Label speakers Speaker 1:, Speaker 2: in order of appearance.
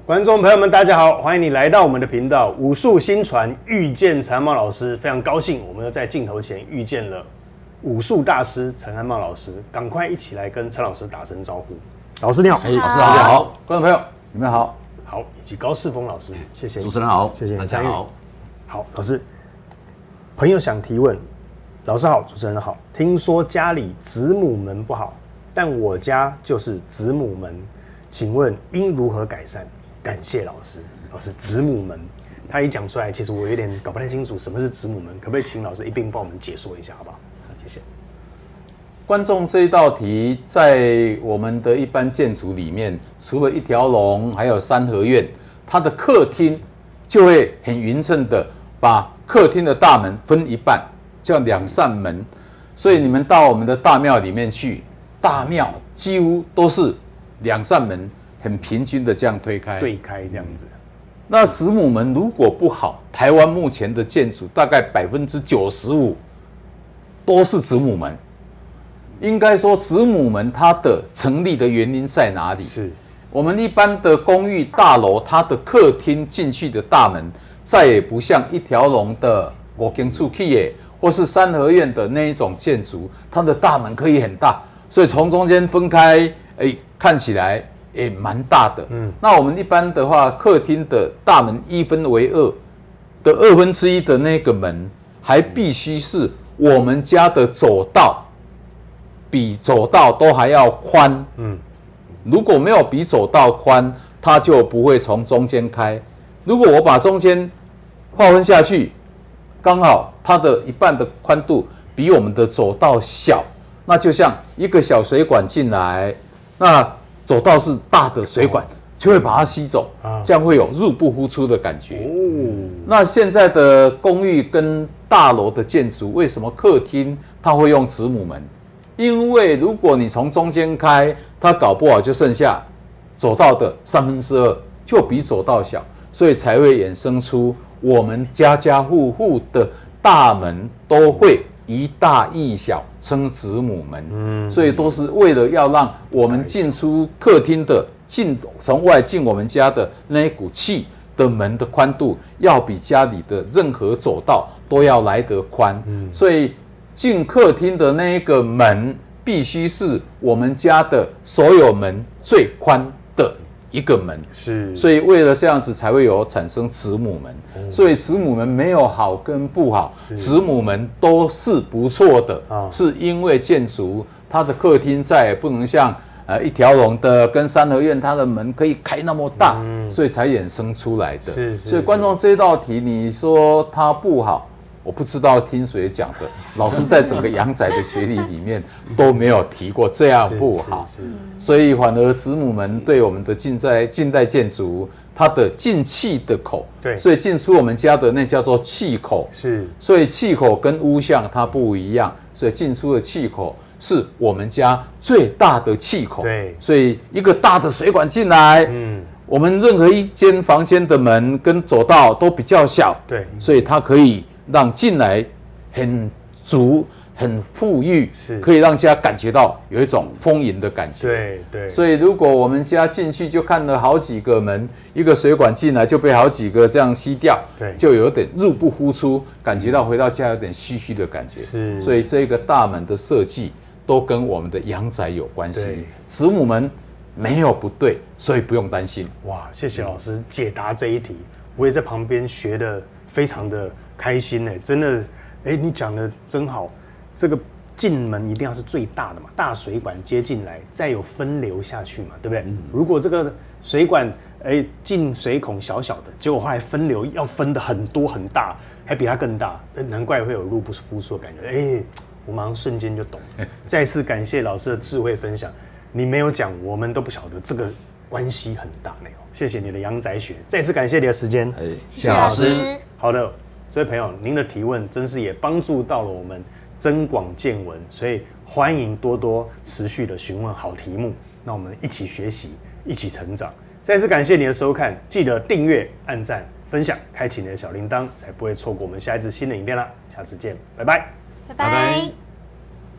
Speaker 1: 观众朋友们，大家好，欢迎你来到我们的频道武术新传，遇见陈安茂老师，非常高兴，我们又在镜头前遇见了武术大师陈安茂老师，赶快一起来跟陈老师打声招呼。老师你好，
Speaker 2: 老师大家好，观众朋友你们好，
Speaker 1: 好，以及高世峰老师，谢谢你，
Speaker 2: 主持人好，
Speaker 1: 谢谢你
Speaker 2: 大家好，
Speaker 1: 好，老师，朋友想提问，老师好，主持人好，听说家里子母门不好，但我家就是子母门，请问应如何改善？感谢老师。老师，子母门，他一讲出来，其实我有点搞不太清楚什么是子母门，可不可以请老师一并帮我们解说一下，好不好？谢谢。
Speaker 2: 观众这一道题在我们的一般建筑里面，除了一条龙，还有三合院，它的客厅就会很匀称的把客厅的大门分一半，叫两扇门。所以你们到我们的大庙里面去，大庙几乎都是两扇门。很平均的这样推开，
Speaker 1: 对开这样子。
Speaker 2: 那子母门如果不好，台湾目前的建筑大概95%都是子母门。应该说，子母门它的成立的原因在哪里？
Speaker 1: 是
Speaker 2: 我们一般的公寓大楼，它的客厅进去的大门，再也不像一条龙的五间厝企业或是三合院的那一种建筑，它的大门可以很大，所以从中间分开，看起来。也蛮大的，那我们一般的话，客厅的大门1分为2的1/2的那个门，还必须是我们家的走道比走道都还要宽，如果没有比走道宽，它就不会从中间开。如果我把中间划分下去，刚好它的一半的宽度比我们的走道小，那就像一个小水管进来，那走道是大的水管，就会把它吸走，这样会有入不敷出的感觉。那现在的公寓跟大楼的建筑，为什么客厅它会用子母门？因为如果你从中间开，它搞不好就剩下走道的2/3，就比走道小，所以才会衍生出我们家家户户的大门都会一大一小，称子母门，所以都是为了要让我们进出客厅的从外进我们家的那一股气的门的宽度，要比家里的任何走道都要来得宽，所以进客厅的那一个门必须是我们家的所有门最宽的一个门，
Speaker 1: 是，
Speaker 2: 所以为了这样子才会有产生子母门，所以子母门没有好跟不好，子母门都是不错的，是因为建筑它的客厅再也不能像一条龙的跟三合院它的门可以开那么大，所以才衍生出来的。所以观众这道题你说它不好，我不知道听谁讲的，老师在整个阳宅的学历里面都没有提过这样不好，所以反而子母门对我们的近代建筑，它的进气的口，对，所以进出我们家的那叫做气口，是，所以气口跟屋巷它不一样，所以进出的气口是我们家最大的气口，对，所以一个大的水管进来，我们任何一间房间的门跟走道都比较小，对，所以它可以让进来很足、很富裕，可以让家感觉到有一种丰盈的感觉。对对。所以如果我们家进去就看了好几个门，一个水管进来就被好几个这样吸掉，对，就有点入不敷出，感觉到回到家有点虚虚的感觉。是。所以这个大门的设计都跟我们的阳宅有关系。子母门没有不对，所以不用担心。哇，谢谢老师解答这一题，我也在旁边学的非常的开心真的，你讲的真好。这个进门一定要是最大的嘛，大水管接进来，再有分流下去嘛，对不对？如果这个水管进水孔小小的，结果后来分流要分的很多很大，还比它更大，难怪会有入不敷出的感觉。我马上瞬间就懂。再次感谢老师的智慧分享，你没有讲，我们都不晓得这个关系很大呢。谢谢你的阳宅学，再次感谢你的时间，
Speaker 3: 谢谢老师。
Speaker 1: 好的，这位朋友，您的提问真是也帮助到了我们增广见闻，所以欢迎多多持续的询问好题目，那我们一起学习，一起成长。再次感谢你的收看，记得订阅、按赞、分享，开启你的小铃铛，才不会错过我们下一支新的影片啦。下次见，拜拜，
Speaker 3: 拜拜。